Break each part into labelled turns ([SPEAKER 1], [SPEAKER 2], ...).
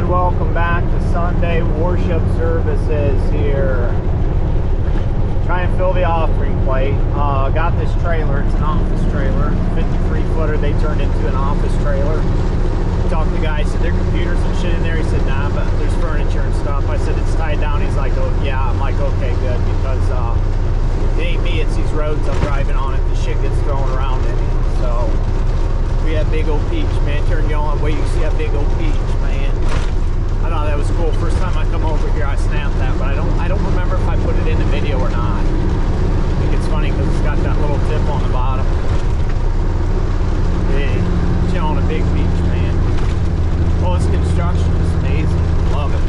[SPEAKER 1] and welcome back to Sunday worship services here. Try and fill the offering plate. Got this trailer. It's an office trailer, 53 footer. They turned into an office trailer. Talked to the guy, said there are computers and shit in there. He said nah, but there's furniture and stuff. I said it's tied down. He's like, oh yeah. I'm like, okay, good, because it ain't me, it's these roads I'm driving on it. The shit gets thrown around in it. So we have big old peach, man. Turn you on, wait, you see that big old peach, man. I thought that was cool. First time I come over here, I snapped that, but I don't remember if I put it in the video or not. I think it's funny because it's got that little tip on the bottom. Yeah, chilling a big peach, man. Well, this construction is amazing. Love it.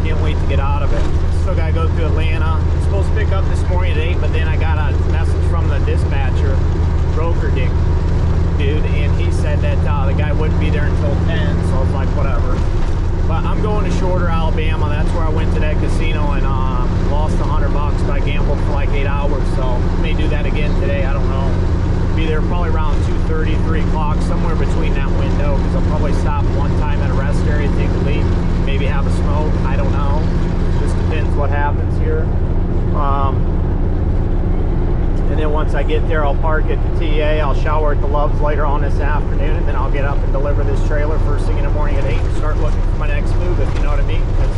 [SPEAKER 1] Can't wait to get out of it. Still gotta go to Atlanta. I'm supposed to pick up this morning at 8, but then I got a message from the dispatcher, broker dude, and he said that the guy wouldn't be there until 10, so I was like, whatever. But I'm going to Shorter, Alabama. That's where I went to that casino and lost $100 but I gambled for like 8 hours, so I may do that again today. I don't know. Be there probably around 2:30, 3 o'clock, somewhere between that window, because I'll probably stop one time at a rest area, take a leak, maybe have a smoke. I don't know. Just depends what happens here. And then once I get there, I'll park at the TA. I'll shower at the Loves later on this afternoon, and then I'll get up and deliver this trailer first thing in the morning at 8 and start looking for my next move, if you know what I mean. Because,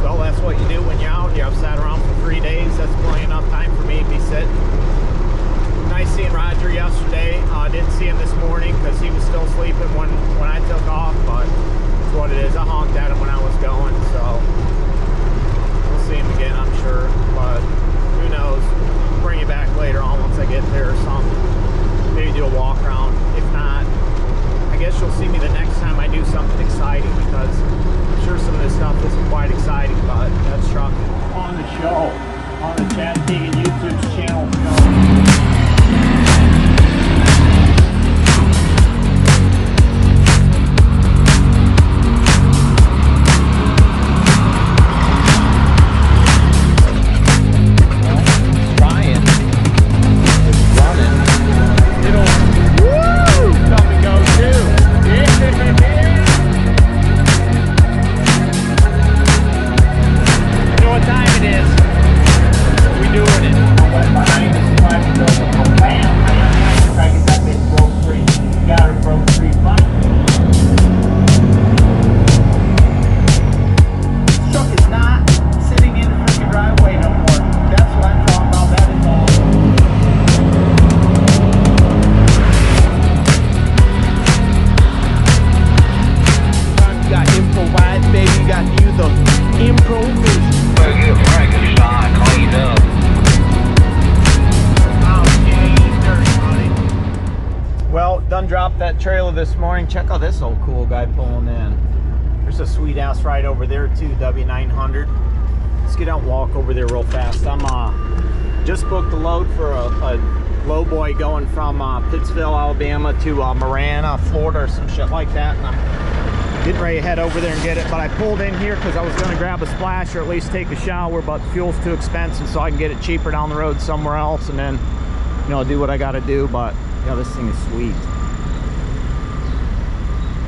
[SPEAKER 1] well, that's what you do when you're out here. I've sat around for 3 days. That's plenty enough time for me to be sitting. Nice seeing Roger yesterday. I didn't see him this morning because he was still sleeping when I took off, but it's what it is. I honked at him when I was going, so we'll see him again, I'm sure. But who knows? Bring you back later on once I get there or something. Maybe do a walk around. If not, I guess you'll see me the next time I do something exciting, because I'm sure some of this stuff isn't quite exciting, but that's trucking. On the show, on the Chad Teagan YouTube channel show. Dropped that trailer this morning. Check out this old cool guy pulling in. There's a sweet ass right over there too, W900. Let's get out and walk over there real fast. I'm just booked a load for a low boy going from Pittsville, Alabama to Marana, Florida, or some shit like that, and I'm getting ready to head over there and get it. But I pulled in here because I was going to grab a splash or at least take a shower, but fuel's too expensive, so I can get it cheaper down the road somewhere else and then, you know, do what I got to do. But yeah, this thing is sweet.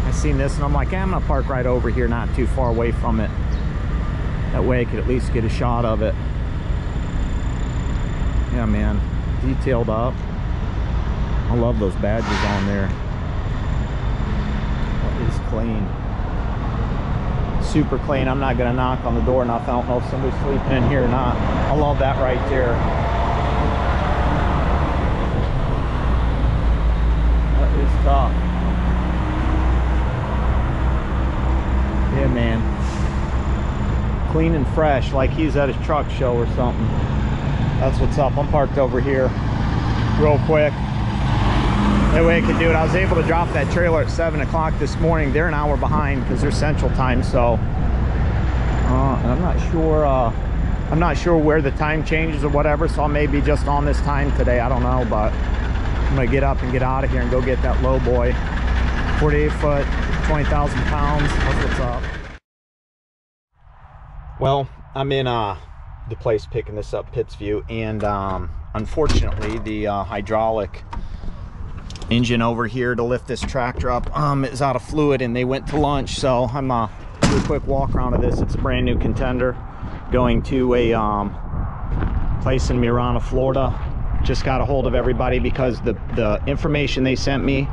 [SPEAKER 1] I seen this and I'm like, I'm gonna park right over here, not too far away from it. That way I could at least get a shot of it. Yeah, man, detailed up. I love those badges on there. That is clean. Super clean. I'm not gonna knock on the door enough. I don't know if somebody's sleeping in here or not. I love that right there. That is tough. Yeah, man. Clean and fresh, like he's at his truck show or something. That's what's up. I'm parked over here real quick. That way I could do it. I was able to drop that trailer at 7 o'clock this morning. They're an hour behind because they're Central Time, so I'm not sure where the time changes or whatever, so I may be just on this time today. I don't know, but I'm gonna get up and get out of here and go get that low boy. 48 foot, 20,000 pounds. That's what's up. Well, I'm in the place picking this up, Pittsview, and unfortunately the hydraulic engine over here to lift this tractor up is out of fluid, and they went to lunch, so I'm you a quick walk around of this. It's a brand new contender going to a place in Marana, Florida. Just got a hold of everybody because the information they sent me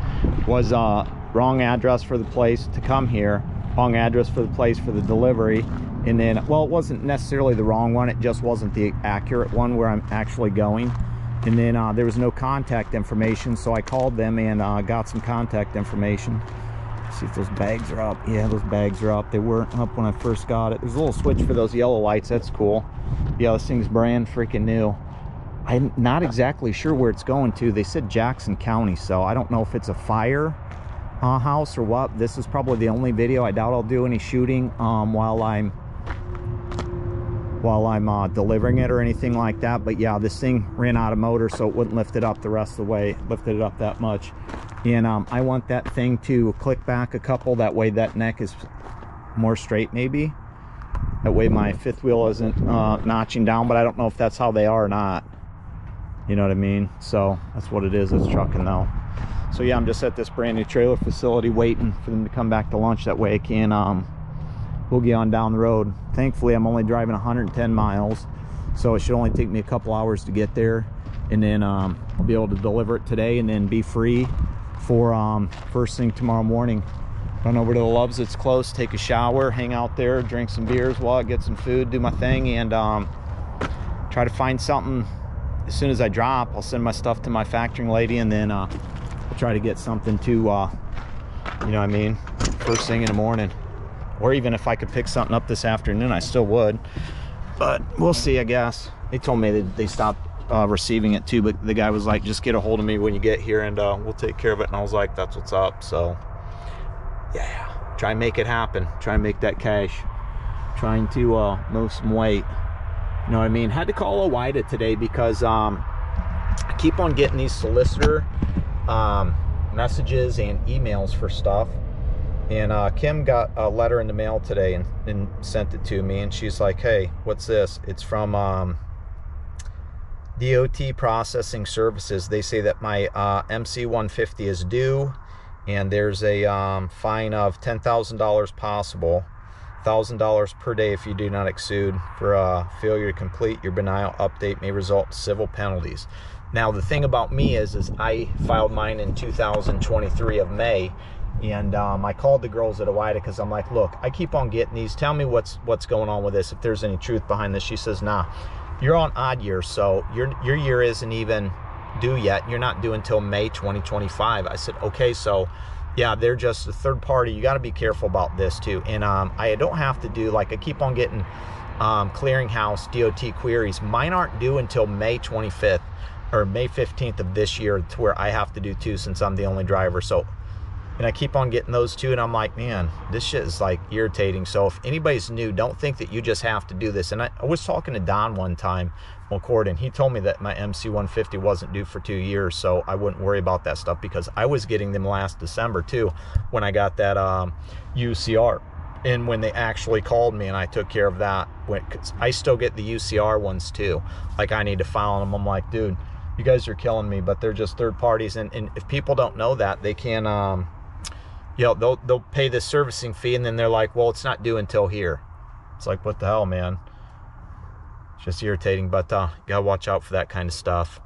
[SPEAKER 1] was wrong address for the place to come here, wrong address for the place for the delivery, and then, well, it wasn't necessarily the wrong one, it just wasn't the accurate one where I'm actually going. And then there was no contact information, so I called them and got some contact information. Let's see if those bags are up. Yeah, those bags are up. They weren't up when I first got it. There's a little switch for those yellow lights. That's cool. Yeah, this thing's brand freaking new. I'm not exactly sure where it's going to. They said Jackson County, so I don't know if it's a fire house or what. This is probably the only video. I doubt I'll do any shooting while I'm delivering it or anything like that. But yeah, this thing ran out of motor, so it wouldn't lift it up the rest of the way. Lifted it up that much. And I want that thing to click back a couple. That way that neck is more straight, maybe. That way my fifth wheel isn't notching down, but I don't know if that's how they are or not. You know what I mean? So that's what it is. It's trucking though. So yeah, I'm just at this brand new trailer facility waiting for them to come back to lunch. That way I can boogie on down the road. Thankfully, I'm only driving 110 miles, so it should only take me a couple hours to get there. And then I'll be able to deliver it today and then be free for first thing tomorrow morning. Run over to the Loves, it's close, take a shower, hang out there, drink some beers while I get some food, do my thing, and try to find something. As soon as I drop, I'll send my stuff to my factoring lady, and then I'll try to get something to, you know what I mean, first thing in the morning. Or even if I could pick something up this afternoon, I still would. But we'll see, I guess. They told me that they stopped receiving it too, but the guy was like, just get a hold of me when you get here and we'll take care of it. And I was like, that's what's up. So yeah, try and make it happen. Try and make that cash. Trying to move some weight. You know what I mean? Had to call Owida today because I keep on getting these solicitor messages and emails for stuff. And Kim got a letter in the mail today and sent it to me. And she's like, hey, what's this? It's from DOT Processing Services. They say that my MC-150 is due. And there's a fine of $10,000 possible. $1,000 per day if you do not exceed. For failure to complete your denial update may result in civil penalties. Now the thing about me is I filed mine in 2023 of May, and I called the girls at Owida because I'm like, look, I keep on getting these. Tell me what's going on with this. If there's any truth behind this. She says, nah, you're on odd years, so your year isn't even due yet. You're not due until May 2025. I said, okay, so. Yeah, they're just a third party. You got to be careful about this too. And I don't have to do, like, I keep on getting clearinghouse DOT queries. Mine aren't due until May 25th or May 15th of this year, to where I have to do too, since I'm the only driver. So, and I keep on getting those too, and I'm like, man, this shit is like irritating. So if anybody's new, don't think that you just have to do this. And I was talking to Don one time, McCord, he told me that my MC-150 wasn't due for 2 years, so I wouldn't worry about that stuff, because I was getting them last December too, when I got that UCR. And when they actually called me, and I took care of that, cause I still get the UCR ones too. Like, I need to file them. I'm like, dude, you guys are killing me. But they're just third parties, and if people don't know that, they can you know, they'll pay this servicing fee, and then they're like, well, it's not due until here. It's like, what the hell, man? It's just irritating. But you gotta watch out for that kind of stuff.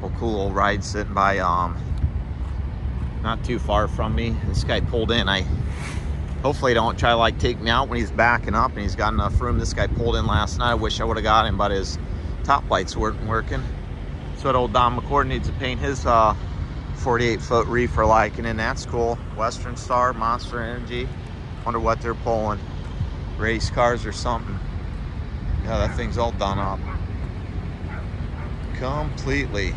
[SPEAKER 2] couple cool little rides sitting by not too far from me. This guy pulled in. Hopefully don't try to like take me out when he's backing up and he's got enough room. This guy pulled in last night. I wish I would have got him, but his top lights weren't working. That's what old Don McCord needs to paint his 48-foot reefer like, and then that's cool. Western Star, Monster Energy. Wonder what they're pulling. Race cars or something. Yeah, that thing's all done up. Completely.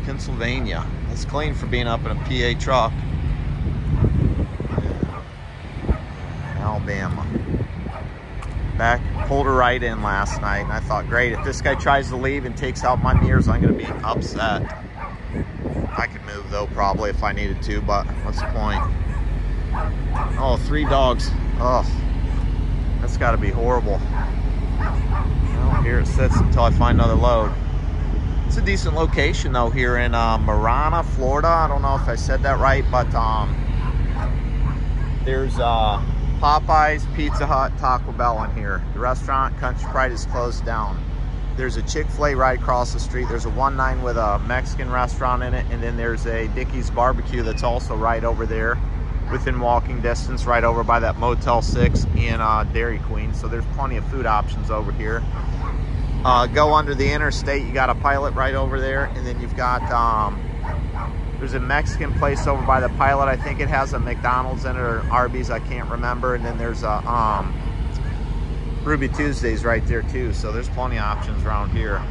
[SPEAKER 2] Pennsylvania. That's clean for being up in a PA truck. Alabama. Back, pulled her right in last night, and I thought, great, if this guy tries to leave and takes out my mirrors, I'm gonna be upset. I could move though, probably, if I needed to, but what's the point? Oh, 3 dogs. Oh, that's gotta be horrible. Well, here it sits until I find another load. It's a decent location though, here in Marana, Florida. I don't know if I said that right, but there's Popeyes, Pizza Hut, Taco Bell in here. The restaurant, Country Pride, is closed down. There's a Chick-fil-A right across the street. There's a 1-9 with a Mexican restaurant in it, and then there's a Dickey's Barbecue that's also right over there, within walking distance, right over by that Motel 6 in Dairy Queen. So there's plenty of food options over here. Go under the interstate, you got a Pilot right over there, and then you've got there's a Mexican place over by the Pilot. I think it has a McDonald's in it, or Arby's, I can't remember. And then there's a Ruby Tuesdays right there too. So there's plenty of options around here.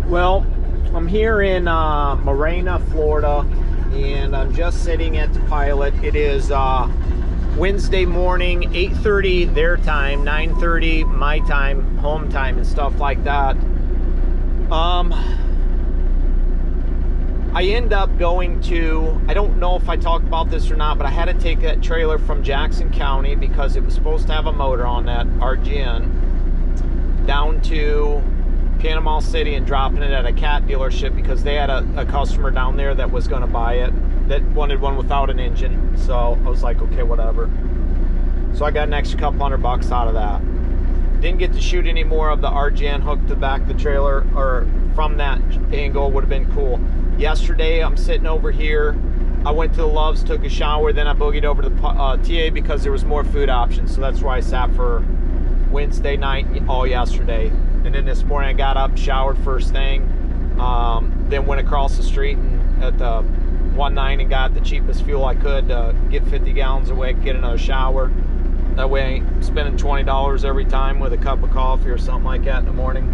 [SPEAKER 1] Well, I'm here in Marana, Florida, and I'm just sitting at the Pilot. It is Wednesday morning, 8:30 their time, 9:30 my time, home time and stuff like that. I end up going to, I don't know if I talked about this or not, but I had to take that trailer from Jackson County because it was supposed to have a motor on that RGN down to Panama City and dropping it at a cat dealership because they had a customer down there that was going to buy it that wanted one without an engine. So I was like, okay, whatever. So I got an extra couple $100 out of that. Didn't get to shoot any more of the RGN hook to the back of the trailer, or from that angle would have been cool. Yesterday, I'm sitting over here. I went to the Loves, took a shower, then I boogied over to the TA because there was more food options. So that's where I sat for Wednesday night all yesterday. And then this morning I got up, showered first thing, then went across the street and at the 1-9 and got the cheapest fuel I could to get 50 gallons away, get another shower. That way I ain't spending $20 every time with a cup of coffee or something like that in the morning.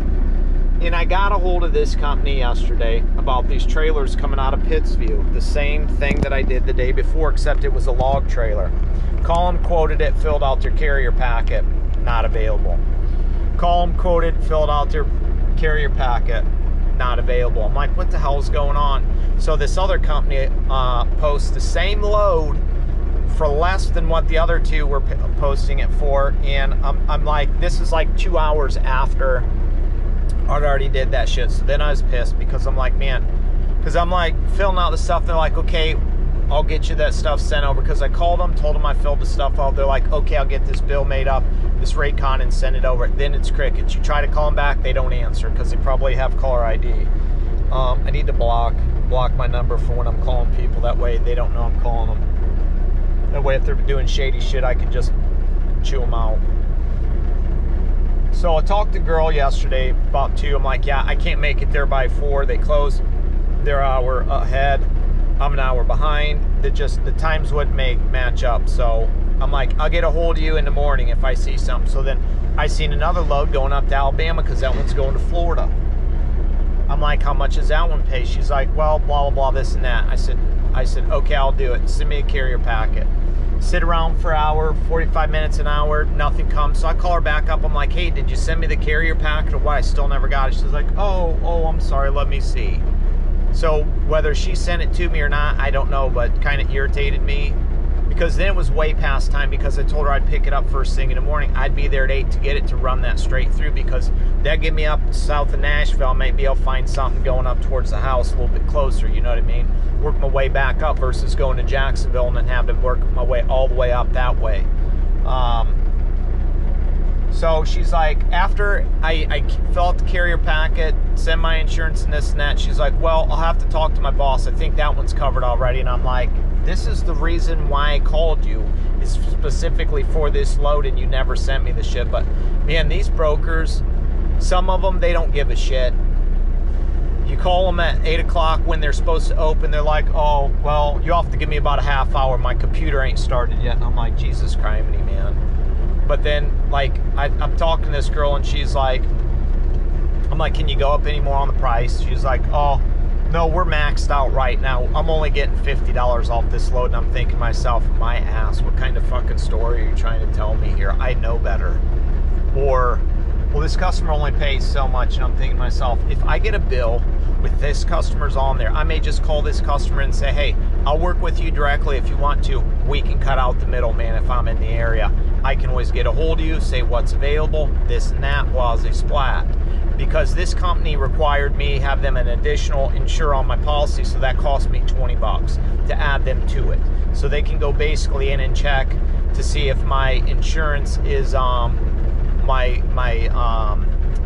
[SPEAKER 1] And I got a hold of this company yesterday about these trailers coming out of Pittsview. The same thing that I did the day before, except it was a log trailer. Call them, quoted it, filled out their carrier packet, not available. Call them, quoted, filled out their carrier packet, not available. I'm like, what the hell is going on? So this other company posts the same load for less than what the other two were posting it for, and I'm like, this is like 2 hours after I'd already did that shit. So then I was pissed because I'm like, man, because I'm like filling out the stuff. They're like, okay, I'll get you that stuff sent over, because I called them, told them I filled the stuff out. They're like, okay, I'll get this bill made up, this rate con, and send it over. Then it's crickets. You try to call them back, they don't answer because they probably have caller ID. I need to block my number for when I'm calling people. That way they don't know I'm calling them. That way if they're doing shady shit, I can just chew them out. So I talked to the girl yesterday about 2. I'm like, yeah, I can't make it there by 4. They close their hour ahead. I'm an hour behind. The times wouldn't match up. So I'm like, I'll get a hold of you in the morning if I see something. So then I seen another load going up to Alabama because that one's going to Florida. I'm like, how much does that one pay? She's like, well, blah, blah, blah, this and that. I said, okay, I'll do it. Send me a carrier packet. Sit around for an hour, 45 minutes, an hour, nothing comes. So I call her back up. I'm like, hey, did you send me the carrier packet or what? I still never got it. She's like, oh, I'm sorry, let me see. So whether she sent it to me or not, I don't know, but kind of irritated me because then it was way past time, because I told her I'd pick it up first thing in the morning. I'd be there at 8 to get it, to run that straight through, because that'd get me up south of Nashville. I might be able to find something going up towards the house a little bit closer, you know what I mean? Work my way back up versus going to Jacksonville and then have to work my way all the way up that way. So she's like, after I fill out the carrier packet, send my insurance and this and that, she's like, well, I'll have to talk to my boss. I think that one's covered already. And I'm like, this is the reason why I called you, is specifically for this load, and you never sent me the shit. But man, these brokers, some of them, they don't give a shit. You call them at 8 o'clock when they're supposed to open, they're like, oh, well, you have to give me about a half hour. My computer ain't started yet. And I'm like, Jesus criminy, man. But then, like, I'm talking to this girl, and she's like, I'm like, can you go up any more on the price? She's like, oh, no, we're maxed out right now. I'm only getting $50 off this load. And I'm thinking to myself, my ass, what kind of fucking story are you trying to tell me here? I know better. Or, well, this customer only pays so much. And I'm thinking to myself, if I get a bill with this customer's on there, I may just call this customer and say, hey, I'll work with you directly if you want to. We can cut out the middleman if I'm in the area. I can always get a hold of you, say what's available, this and that, while they splat. Because this company required me have them an additional insure on my policy, so that cost me 20 bucks to add them to it. So they can go basically in and check to see if my insurance is my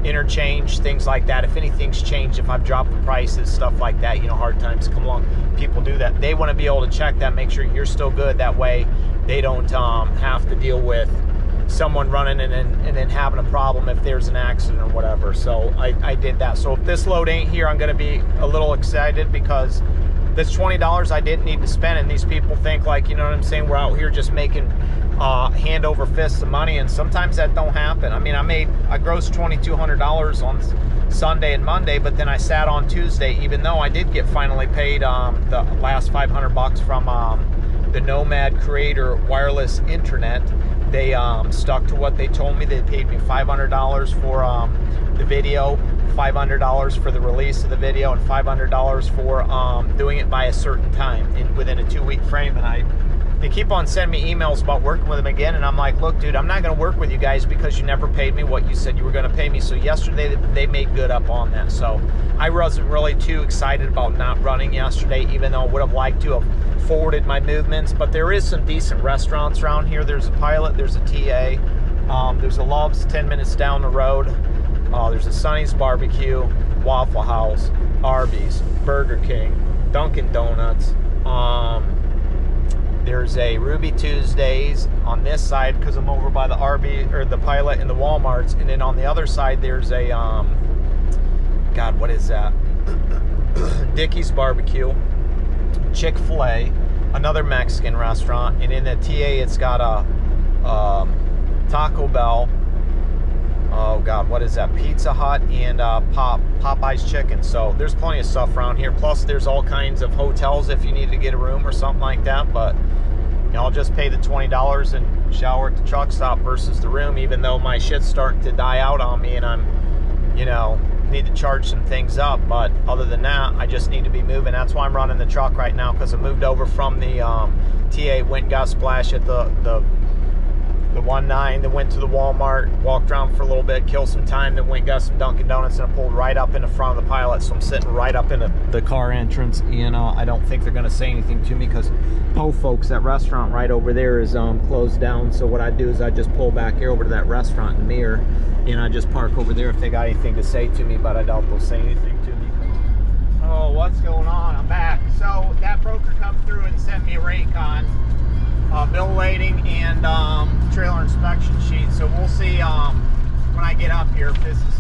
[SPEAKER 1] interchange, things like that. If anything's changed, if I've dropped the prices, stuff like that, you know, hard times come along, people do that. They want to be able to check that, make sure you're still good. That way they don't have to deal with someone running and then having a problem if there's an accident or whatever. So I did that. So if this load ain't here, I'm going to be a little excited, because this $20 I didn't need to spend, and these people think, like, you know what I'm saying, we're out here just making hand over fist of money, and sometimes that don't happen. I mean, I grossed $2,200 on Sunday and Monday, but then I sat on Tuesday, even though I did get finally paid the last 500 bucks from the Nomad Creator Wireless Internet. They stuck to what they told me. They paid me $500 for the video, $500 for the release of the video, and $500 for doing it by a certain time within a 2-week frame. And they keep on sending me emails about working with them again, and I'm like, look, dude, I'm not going to work with you guys because you never paid me what you said you were going to pay me. So yesterday they made good up on that. So I wasn't really too excited about not running yesterday, even though I would have liked to have forwarded my movements. But there is some decent restaurants around here. There's a Pilot, there's a TA, there's a Love's 10 minutes down the road, there's a Sonny's Barbecue, Waffle House, Arby's, Burger King, Dunkin' Donuts, there's a Ruby Tuesdays on this side, because I'm over by the the Pilot and the Walmarts. And then on the other side, there's a God, what is that? Dickey's Barbecue, Chick-fil-A, another Mexican restaurant, and in the TA it's got a Taco Bell, oh God, what is that? Pizza Hut, and Popeye's Chicken. So there's plenty of stuff around here. Plus there's all kinds of hotels if you need to get a room or something like that. But you know, I'll just pay the $20 and shower at the truck stop versus the room, even though my shit's starting to die out on me and I'm, you know, need to charge some things up. But other than that, I just need to be moving. That's why I'm running the truck right now, because I moved over from the TA, went and got a splash at the 1.9, then went to the Walmart, walked around for a little bit, killed some time, then went and got some Dunkin' Donuts, and I pulled right up in the front of the Pilot. So I'm sitting right up in the car entrance, and I don't think they're going to say anything to me, because folks, that restaurant right over there is closed down. So what I do is I just pull back here over to that restaurant in the mirror, and I just park over there if they got anything to say to me, but I doubt they'll say anything to me. Oh, what's going on? I'm back. So that broker come through and sent me a Raycon bill rating and trailer inspection sheet. So we'll see when I get up here if this is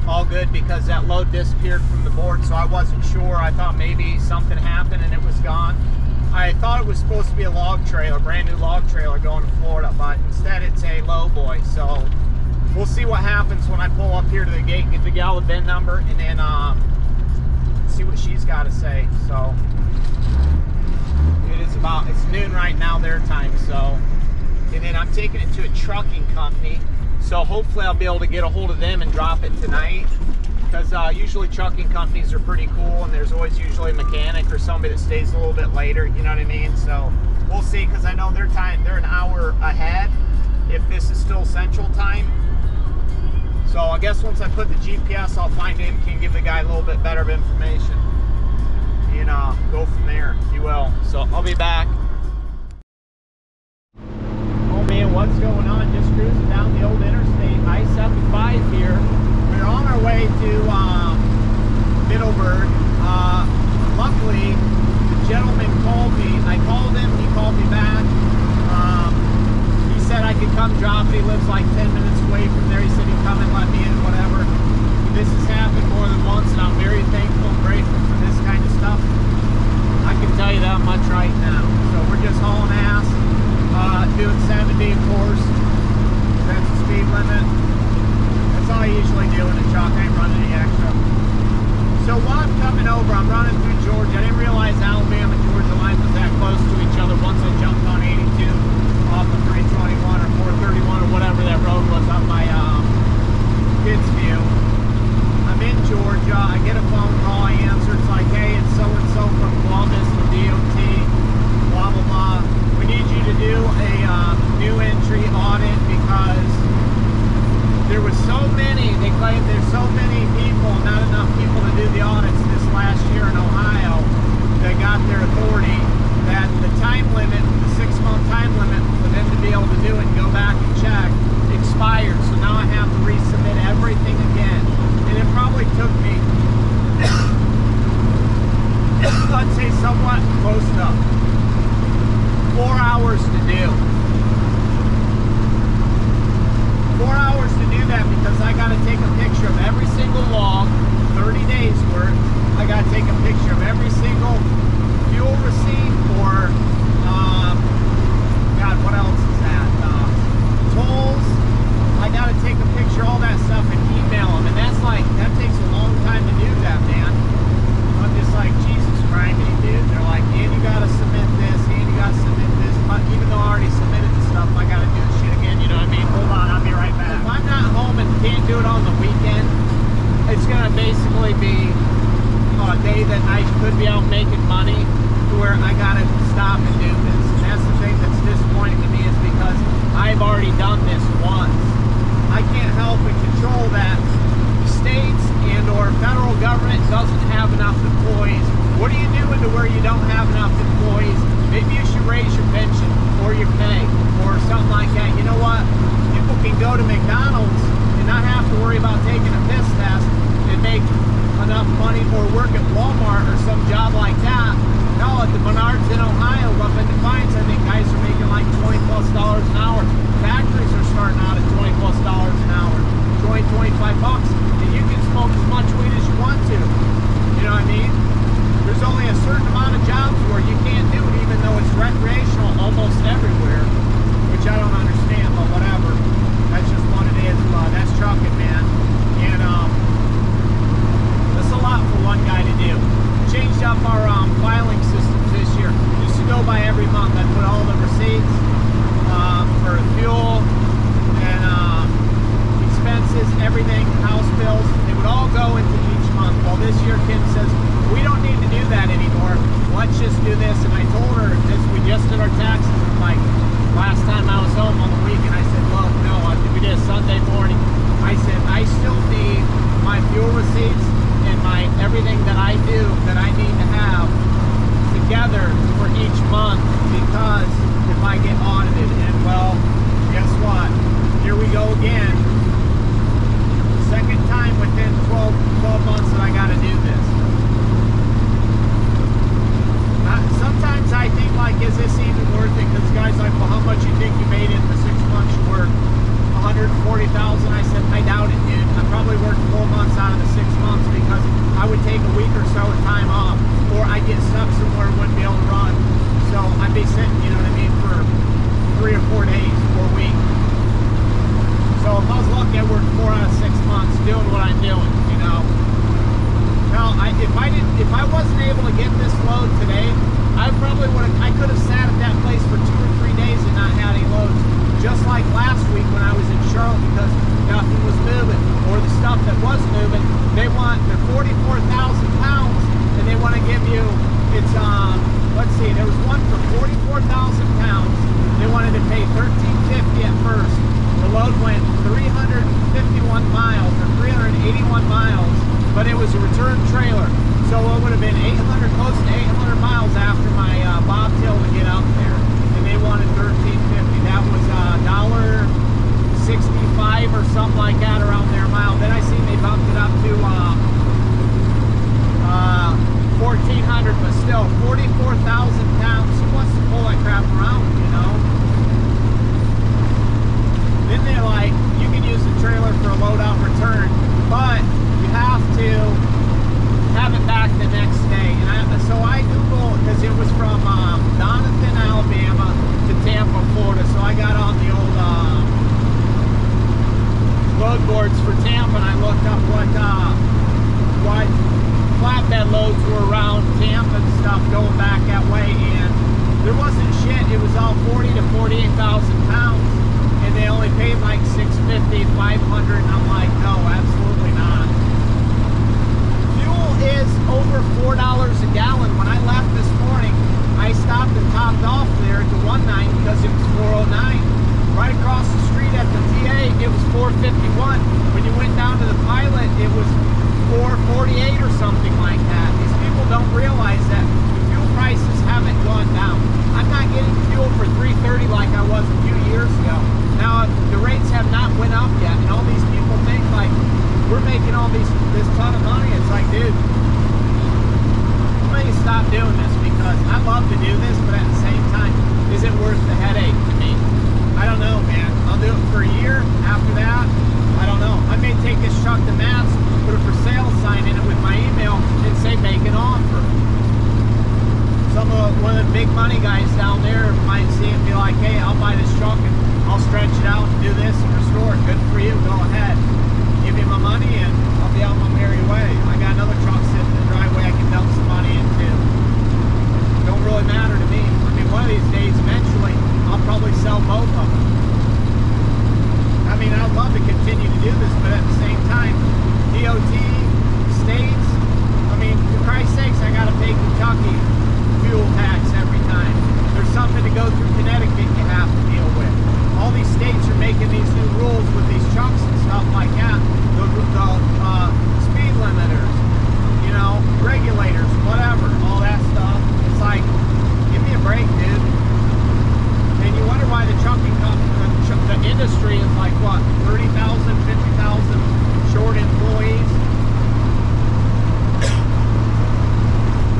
[SPEAKER 1] all good, because that load disappeared from the board, so I wasn't sure. I thought maybe something happened and it was gone. I thought it was supposed to be a log trailer, brand new log trailer going to Florida, but instead it's a low boy. So we'll see what happens when I pull up here to the gate and get the gal the VIN number, and then see what she's got to say. So it's noon right now their time. So, and then I'm taking it to a trucking company, so hopefully I'll be able to get a hold of them and drop it tonight, because usually trucking companies are pretty cool, and there's always usually a mechanic or somebody that stays a little bit later, you know what I mean? So we'll see, because I know they're an hour ahead if this is still Central Time. So I guess once I put the GPS, I'll find him, can give the guy a little bit better of information, and go from there, if you will. So I'll be back. Oh man, what's going on? Just cruising down the old interstate. I-75 here. We're on our way to Middleburg. Luckily, the gentleman called me. I called him, he called me back. He said I could come drop it. He lives like 10 minutes away from there. He said he'd come and let me in, whatever. This has happened more than once, and I'm very thankful and grateful for this kind of stuff. I can tell you that much right now. So we're just hauling ass, doing 70, of course. That's the speed limit. That's all I usually do in a truck. I ain't running any extra. So while I'm coming over, I'm running through Georgia. I didn't realize Alabama and Georgia line was that close to each other once I jumped on 82 off of 321 or 431 or whatever that road was up by Kids View. I'm in Georgia. I get a phone call. I answer. It's like, hey, it's so-and-so from Columbus, the DOT, blah, blah, blah. We need you to do a new entry audit because there was so many, they claim there's so many people, not enough people to do the audits this last year in Ohio that got their authority, that the time limit, the 6-month time limit for them to be able to do it and go back and check expired. So now I have to resubmit everything again. And it probably took me, let's say somewhat close to 4 hours to do. 4 hours to do that because I got to take a picture of every single log, 30 days worth. I got to take a picture of every single fuel receipt or, God, what else is that? Tolls. I got to take a picture of all that stuff and email them. And that's like, that takes a long time to do that, man. I'm just like, Jesus Christ, dude. They're like, and you got to submit this, and you got to submit this. But even though I already submitted the stuff, I got to do the shit again, you know what I mean? Hold on, I'll be right back. If I'm not home and can't do it on the weekend, it's going to basically be a day that I could be out making money to where I got to stop and do this. And that's the thing that's disappointing to me is because I've already done this once. I can't help but control that states and or federal government doesn't have enough employees. What are you doing to where you don't have enough employees? Maybe you should raise your pension or your pay or something like that. You know what? People can go to McDonald's and not have to worry about taking a piss test and make enough money or work at Walmart or some job like that. No, at the Menards in Ohio, up in Defiance, I think guys are making like $20+ an hour. Factories are starting out at $20+ an hour, 20, 25 bucks, and you can smoke as much weed as you want to. You know what I mean? There's only a certain amount of jobs where you can't do it, even though it's recreational almost everywhere, which I don't understand, but whatever. That's just what it is. That's trucking, man. And that's a lot for one guy to do. Changed up our filing systems this year. Used to go by every month. I put all the receipts for fuel and expenses, everything, house bills. They would all go into each month. Well, this year Kim says, we don't need to do that anymore. Let's just do this. And I told her this, we just did our taxes like last time I was home on the weekend. I said, look, no, we did Sunday morning. I said, I still need my fuel receipts and my everything that I do that I need to have together for each month because if I get audited, and well, guess what? Here we go again. Second time within 12 months that I got to do this. Sometimes I think like, is this even worth it? Because guys like, well, how much you think you made in the 6 months you worked? 140,000. I said, I doubt it, dude. I probably worked 4 months out of the 6 months because I would take a week or so of time off, or I'd get stuck somewhere and wouldn't be able to run. So I'd be sitting, you know what I mean, for 3 or 4 days, 4 weeks. So if I was lucky, I worked 4 out of 6 months doing what I'm doing, you know. Now, if I wasn't able to get this load today, I could have sat at that place for 2 or 3 days and not had any loads. Just like last week when I was in Charlotte because nothing was moving, or the stuff that was moving, they're 44,000 pounds, and they want to give you, it's, let's see, there was one for 44,000 pounds. They wanted to pay $13.50 at first. The load went 351 miles, or 381 miles, but it was a return trailer. So it would have been 800, close to 800 miles after my bobtail to get up there. And they wanted $13.50. That was $1.60 65 or something like that around there a mile. Then I seen they bumped it up to 1,400, but still 44,000 pounds. Who wants to pull that crap around, you know? Then they're like, you can use the trailer for a load out return, but you have to have it back the next day. And so I Googled, because it was from Donathan, Alabama to Tampa, Florida. So I got on the old load boards for Tampa, and I looked up what flatbed loads were around Tampa and stuff going back that way, and there wasn't shit. It was all 40 to 48,000 pounds, and they only paid like 650, 500, and I'm like, no, absolutely not. Fuel is over $4 a gallon. When I left this morning, I stopped and topped off there to 19 because it was 409. Right across the street at the TA, it was 451. When you went down to the Pilot, it was 448 or something like that. These people don't realize that the fuel prices haven't gone down. I'm not getting fuel for $3.30 like I was a few years ago. Now, the rates have not went up yet, and all these people think like we're making all this ton of money. It's like, dude, I'm going to stop doing this because I love to do this, but at the same time, is it worth the headache to me? I don't know, man. I'll do it for a year. After that, I don't know. I may take this truck to Matt's, put a for sale sign in it with my email, and say make an offer. One of the big money guys down there might see it and be like, hey, I'll buy this truck and I'll stretch it out and do this and restore it. Good for you. Go ahead. Give me my money and I'll be on my merry way. I got another truck sitting in the driveway I can dump some money into. Don't really matter to me. I mean, one of these days, eventually, I'll probably sell both of them. I mean, I'd love to continue to do this, but at the same time, DOT, states, I mean, for Christ's sakes, I gotta pay Kentucky fuel tax every time. There's something to go through Connecticut you have to deal with. All these states are making these new rules with these trucks and stuff like that. The speed limiters, you know, regulators, whatever, all that stuff. It's like, give me a break, dude. And you wonder why the trucking company, the industry is like, what, 30,000, 50,000 short employees?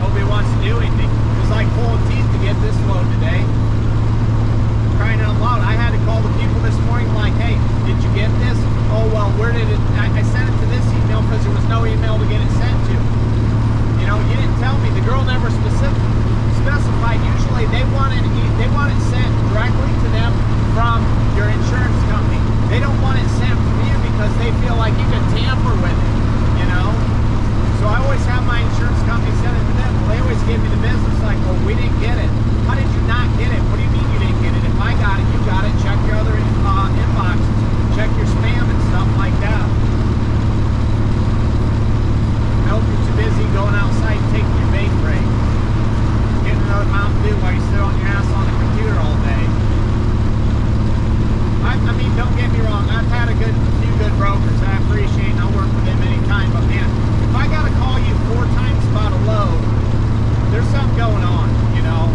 [SPEAKER 1] Nobody wants to do anything. It's like pulling teeth to get this load today. Crying out loud. I had to call the people this morning like, hey, did you get this? Oh, well, where did it? I sent it to this email because there was no email to get it sent to. You know, you didn't tell me. The girl never specified. Usually they want it sent directly to them from your insurance company. They don't want it sent from you because they feel like you can tamper with it, you know? So I always have my insurance company send it to them. Well, they always give me the business like, well, we didn't get it. How did you not get it? What do you mean you didn't get it? If I got it, you got it. Check your other inbox. Check your spam and stuff like that. I hope you're too busy going outside and taking your bake break. Getting another Mountain Dew while you sit on your ass on the computer all day. I mean, don't get me wrong. I've had a few good brokers. I appreciate and I'll work with them anytime. But man, if I got to call you 4 times about a load, there's something going on, you know.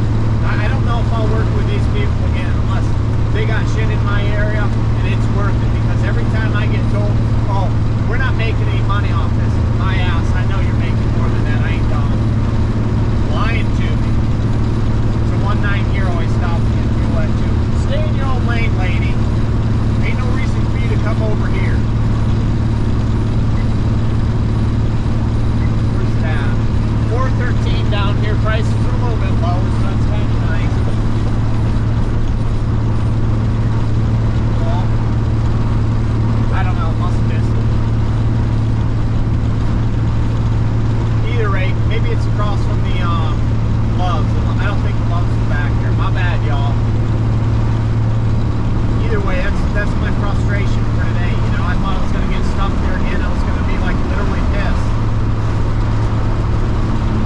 [SPEAKER 1] I don't know if I'll work with these people again unless they got shit in my area and it's worth it. Because every time I get told, oh, we're not making any money off this, my ass, I know you're making more than that. I ain't dumb. Lying to me. So 19 here always stops me and fuel that too. Stay in your own lane, lady. Ain't no reason for you to come over here. Where's that? 413 down here. Prices are a little bit low, so that's kind of nice. Well, I don't know. Must have missed it. Either rate, maybe it's across from the Loves. I don't think the Loves is back here. My bad, y'all. Either way, that's my frustration for today. You know, I thought I was going to get stuck there again. I was going to be like literally pissed.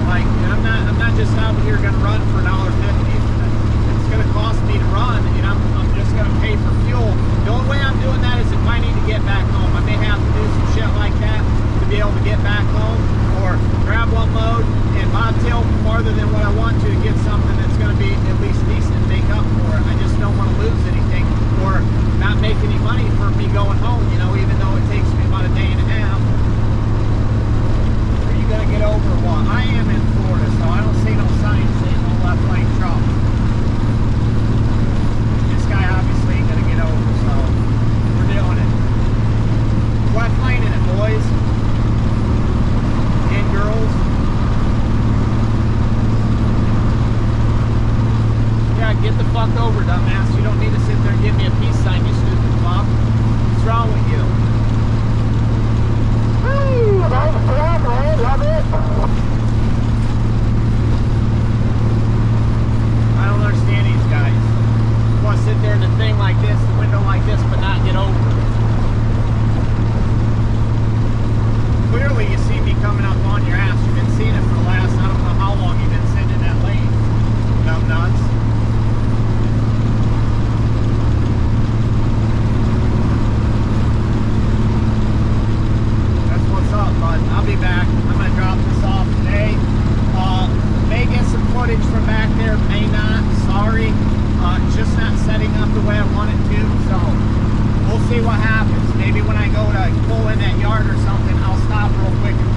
[SPEAKER 1] Like, I'm not just out here going to run for $1.50. It's going to cost me to run, and I'm just going to pay for fuel. The only way I'm doing that is if I need to get back home. I may have to do some shit like that to be able to get back home, or grab one load and bobtail farther than what I want to get something that's going to be at least decent and make up for it. I just don't want to lose anything or not make any money for me going home, you know, even though it takes me about a day and a half. Are you gonna get over what? I am in Florida, so I don't see no signs saying no left lane trouble. This guy obviously ain't gonna get over, so we're doing it. Left lane in it, boys and girls. Yeah, get the fuck over, dumbass. You don't need to sit there and give me a peace sign, you stupid fuck. What's wrong with you? Woo! Nice job, man. Love it. I don't understand these guys. You want to sit there in a thing like this, the window like this, but not get over. Clearly, you see me coming up on your ass. You've been seeing it for the last, I don't know how long you've been sitting in that lane. Dumb nuts. That's what's up, bud. I'll be back. I'm going to drop this off today. May get some footage from back there, may not. Sorry. Just not setting up the way I want it to, so we'll see what happens. Maybe when I go to pull in that yard or something, I'll stop real quick and